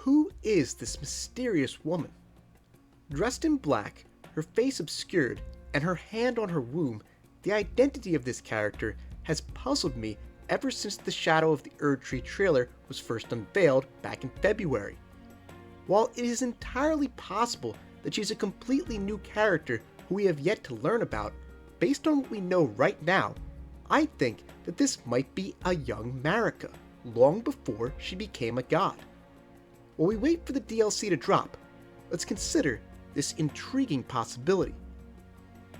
Who is this mysterious woman? Dressed in black, her face obscured, and her hand on her womb, the identity of this character has puzzled me ever since the Shadow of the Erdtree trailer was first unveiled back in February. While it is entirely possible that she's a completely new character who we have yet to learn about, based on what we know right now, I think that this might be a young Marika, long before she became a god. While we wait for the DLC to drop, let's consider this intriguing possibility.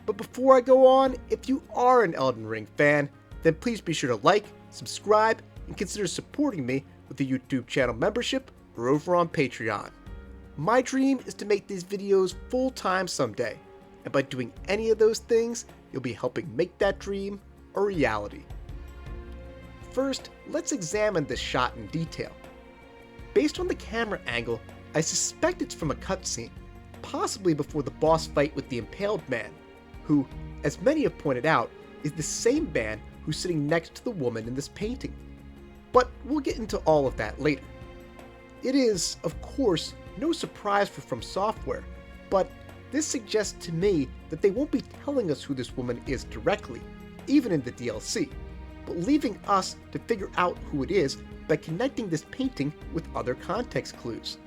But before I go on, if you are an Elden Ring fan, then please be sure to like, subscribe, and consider supporting me with a YouTube channel membership or over on Patreon. My dream is to make these videos full-time someday, and by doing any of those things, you'll be helping make that dream a reality. First, let's examine this shot in detail. Based on the camera angle, I suspect it's from a cutscene, possibly before the boss fight with the impaled man, who, as many have pointed out, is the same man who's sitting next to the woman in this painting. But we'll get into all of that later. It is, of course, no surprise for From Software, but this suggests to me that they won't be telling us who this woman is directly, even in the DLC, but leaving us to figure out who it is by connecting this painting with other context clues.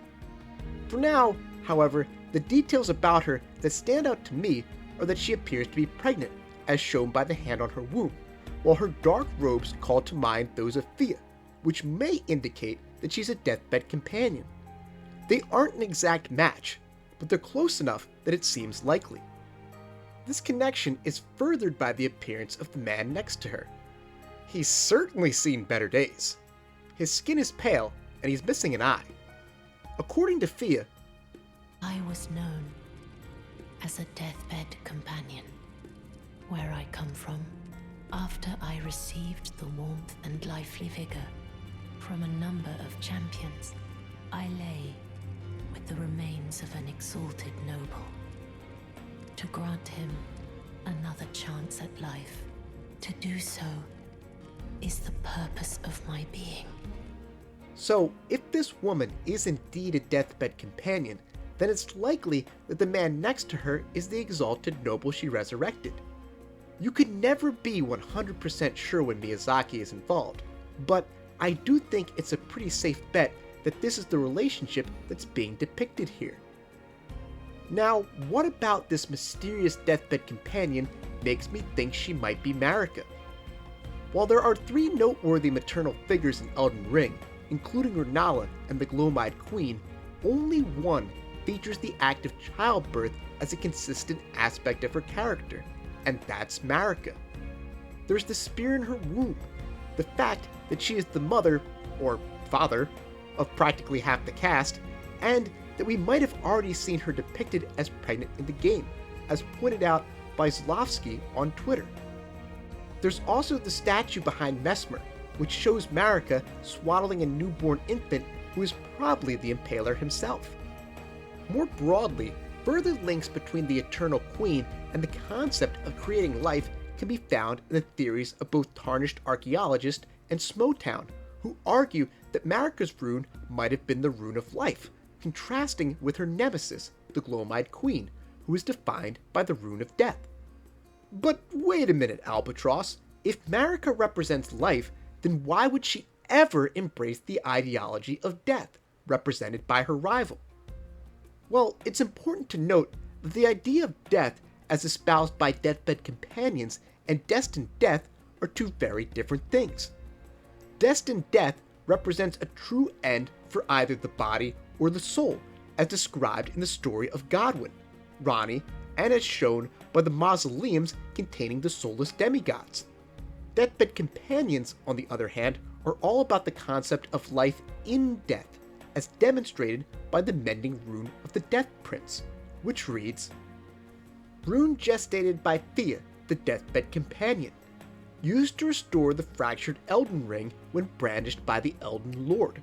For now, however, the details about her that stand out to me are that she appears to be pregnant, as shown by the hand on her womb, while her dark robes call to mind those of Fia, which may indicate that she's a Deathbed Companion. They aren't an exact match, but they're close enough that it seems likely. This connection is furthered by the appearance of the man next to her. He's certainly seen better days. His skin is pale, and he's missing an eye. According to Fia, I was known as a Deathbed Companion, where I come from, after I received the warmth and lively vigor from a number of champions, I lay with the remains of an exalted noble. To grant him another chance at life, to do so is the purpose of my being. So, if this woman is indeed a Deathbed Companion, then it's likely that the man next to her is the exalted noble she resurrected. You could never be 100% sure when Miyazaki is involved, but I do think it's a pretty safe bet that this is the relationship that's being depicted here. Now, what about this mysterious Deathbed Companion makes me think she might be Marika? While there are 3 noteworthy maternal figures in Elden Ring, including Rune and the Gloam-Eyed Queen, only one features the act of childbirth as a consistent aspect of her character, and that's Marika. There's the spear in her womb, the fact that she is the mother, or father, of practically half the cast, and that we might have already seen her depicted as pregnant in the game, as pointed out by Zlowski on Twitter. There's also the statue behind Mesmer, which shows Marika swaddling a newborn infant who is probably the Impaler himself. More broadly, further links between the Eternal Queen and the concept of creating life can be found in the theories of both Tarnished Archaeologist and Smotown, who argue that Marika's rune might have been the Rune of Life, contrasting with her nemesis, the Gloam-Eyed Queen, who is defined by the Rune of Death. But wait a minute, Albatross. If Marika represents life, then why would she ever embrace the ideology of death, represented by her rival? Well, it's important to note that the idea of death as espoused by Deathbed Companions and destined death are 2 very different things. Destined death represents a true end for either the body or the soul, as described in the story of Godwyn, Ranni, and as shown by the mausoleums containing the soulless demigods. Deathbed Companions, on the other hand, are all about the concept of life in death, as demonstrated by the mending rune of the Death Prince, which reads, Rune gestated by Fia, the Deathbed Companion, used to restore the fractured Elden Ring when brandished by the Elden Lord.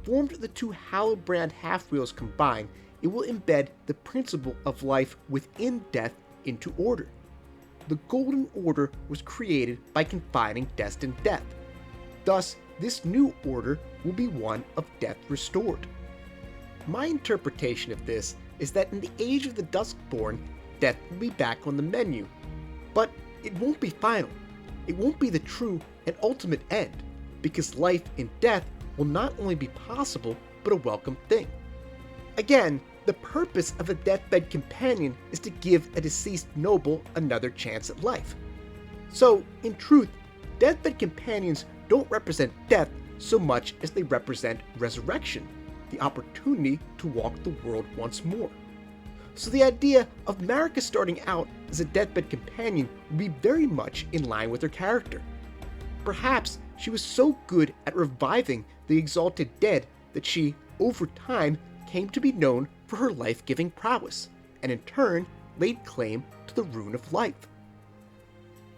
Formed the 2 Hallowbrand half-wheels combined, it will embed the principle of life within death into order. The Golden Order was created by confining destined death. Thus, this new order will be one of death restored. My interpretation of this is that in the age of the Duskborn, death will be back on the menu. But it won't be final. It won't be the true and ultimate end, because life in death will not only be possible, but a welcome thing. Again, the purpose of a Deathbed Companion is to give a deceased noble another chance at life. So, in truth, Deathbed Companions don't represent death so much as they represent resurrection, the opportunity to walk the world once more. So the idea of Marika starting out as a Deathbed Companion would be very much in line with her character. Perhaps she was so good at reviving the exalted dead that she, over time, came to be known for her life-giving prowess, and in turn laid claim to the Rune of Life.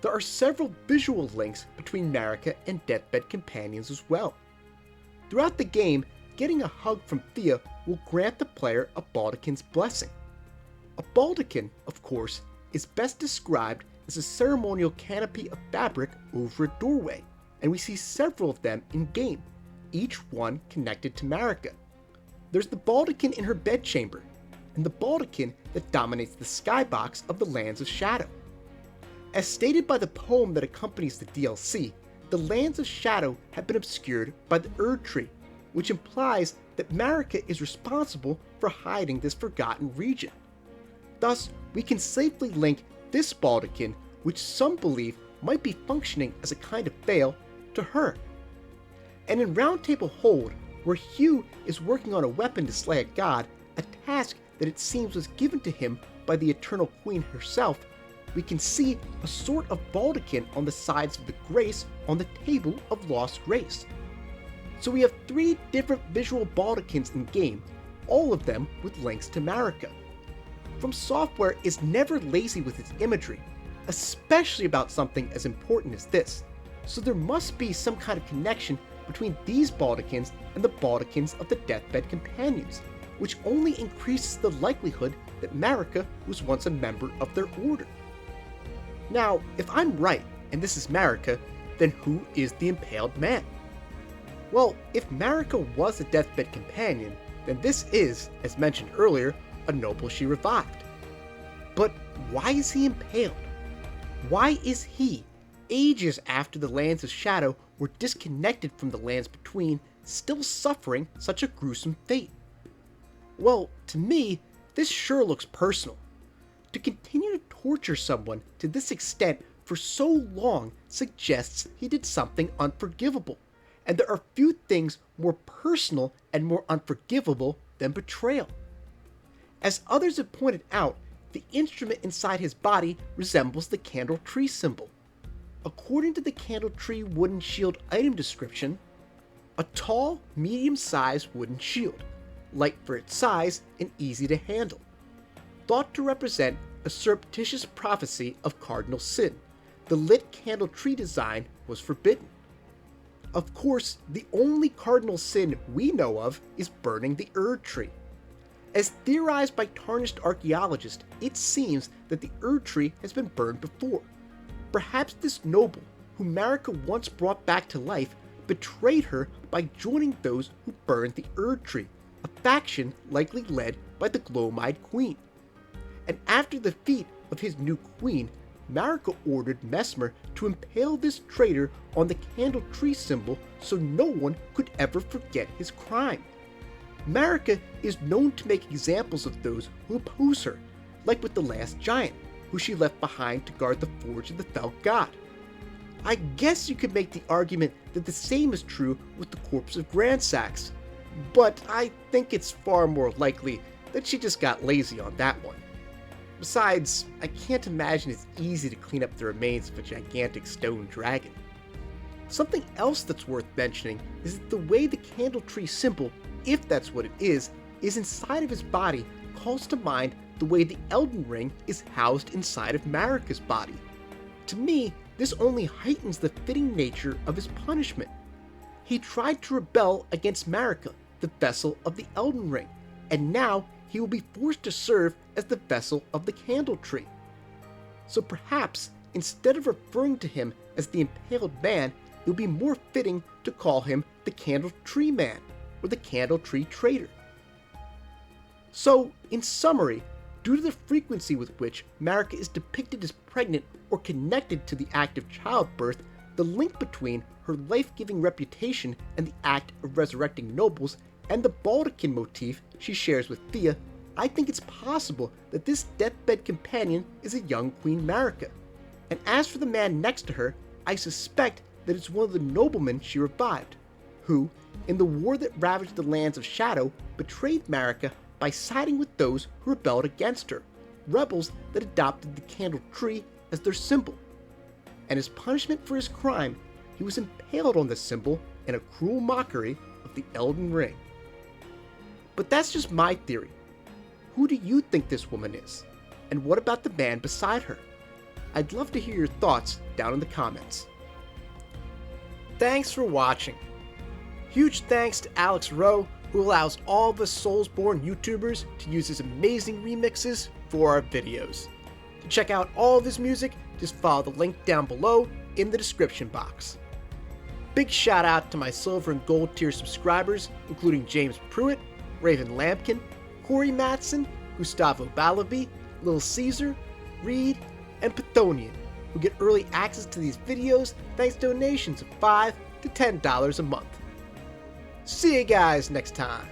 There are several visual links between Marika and Deathbed Companions as well. Throughout the game, getting a hug from Thea will grant the player a Baldaquin's blessing. A Baldaquin, of course, is best described as a ceremonial canopy of fabric over a doorway, and we see several of them in-game, each one connected to Marika. There's the Baldaquin in her bedchamber, and the Baldaquin that dominates the skybox of the Lands of Shadow. As stated by the poem that accompanies the DLC, the Lands of Shadow have been obscured by the Erdtree, which implies that Marika is responsible for hiding this forgotten region. Thus, we can safely link this Baldaquin, which some believe might be functioning as a kind of veil, to her. And in Roundtable Hold, where Hugh is working on a weapon to slay a god, a task that it seems was given to him by the Eternal Queen herself, we can see a sort of Baldaquin on the sides of the Grace on the Table of Lost Grace. So we have 3 different visual Baldaquins in game, all of them with links to Marika. From Software is never lazy with its imagery, especially about something as important as this, so there must be some kind of connection between these Baldaquins and the Baldaquins of the Deathbed Companions, which only increases the likelihood that Marika was once a member of their order. Now, if I'm right, and this is Marika, then who is the impaled man? Well, if Marika was a Deathbed Companion, then this is, as mentioned earlier, a noble she revived. But why is he impaled? Why is he, ages after the Lands of Shadow were disconnected from the lands between, still suffering such a gruesome fate? Well, to me, this sure looks personal. To continue to torture someone to this extent for so long suggests he did something unforgivable, and there are few things more personal and more unforgivable than betrayal. As others have pointed out, the instrument inside his body resembles the candle tree symbol. According to the candle tree wooden shield item description, a tall, medium-sized wooden shield, light for its size and easy to handle, thought to represent a surreptitious prophecy of cardinal sin. The lit candle tree design was forbidden. Of course, the only cardinal sin we know of is burning the Erdtree. As theorized by Tarnished Archaeologist, it seems that the Erdtree has been burned before. Perhaps this noble, whom Marika once brought back to life, betrayed her by joining those who burned the Erdtree, a faction likely led by the Glow-Eyed Queen. And after the defeat of his new queen, Marika ordered Mesmer to impale this traitor on the candle tree symbol so no one could ever forget his crime. Marika is known to make examples of those who oppose her, like with the last giant, who she left behind to guard the forge of the fell god. I guess you could make the argument that the same is true with the corpse of Grandsax, but I think it's far more likely that she just got lazy on that one. Besides, I can't imagine it's easy to clean up the remains of a gigantic stone dragon. Something else that's worth mentioning is that the way the candle tree symbol, if that's what it is inside of his body calls to mind the way the Elden Ring is housed inside of Marika's body. To me, this only heightens the fitting nature of his punishment. He tried to rebel against Marika, the vessel of the Elden Ring, and now he will be forced to serve as the vessel of the candle tree. So perhaps, instead of referring to him as the impaled man, it would be more fitting to call him the candle tree man, or the candle tree traitor. So, in summary, due to the frequency with which Marika is depicted as pregnant or connected to the act of childbirth, the link between her life-giving reputation and the act of resurrecting nobles, and the Baldekin motif she shares with Thea, I think it's possible that this deathbed companion is a young Queen Marika. And as for the man next to her, I suspect that it's one of the noblemen she revived, who, in the war that ravaged the lands of Shadow, betrayed Marika by siding with those who rebelled against her, rebels that adopted the candle tree as their symbol. And as punishment for his crime, he was impaled on this symbol in a cruel mockery of the Elden Ring. But that's just my theory. Who do you think this woman is? And what about the man beside her? I'd love to hear your thoughts down in the comments. Thanks for watching. Huge thanks to Alex Roe, who allows all of us Soulsborne YouTubers to use his amazing remixes for our videos. To check out all of his music, just follow the link down below in the description box. Big shout out to my silver and gold tier subscribers, including James Pruitt, Raven Lampkin, Corey Matson, Gustavo Balabi, Lil Caesar, Reed, and Pythonian, who get early access to these videos thanks to donations of $5 to $10 a month. See you guys next time.